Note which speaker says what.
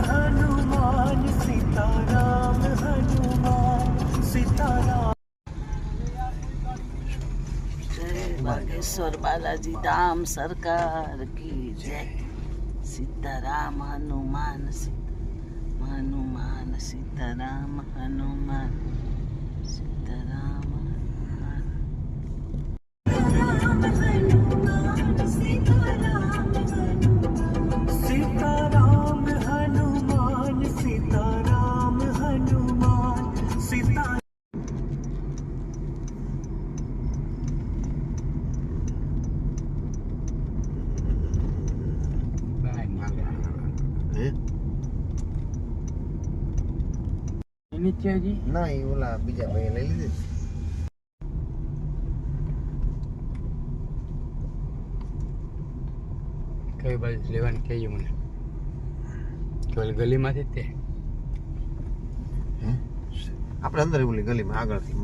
Speaker 1: हनुमान सीताराम हनुमान सीताराम। जय बागेश्वर बालाजी धाम सरकार की जय। सीताराम हनुमान हनुमान सीताराम हनुमान सीताराम हनुमान सीताराम हनुमान सीताराम हनुमान सीता।
Speaker 2: નીચે હજી
Speaker 3: નહીં ઓલા બીજા ભાઈ લઈ લીધી
Speaker 2: કઈ બાજુ લેવાની કહીએ મને કેવલ ગલીમાંથી જ તે
Speaker 3: આપણે અંદર ઓલી ગલીમાં આગળથી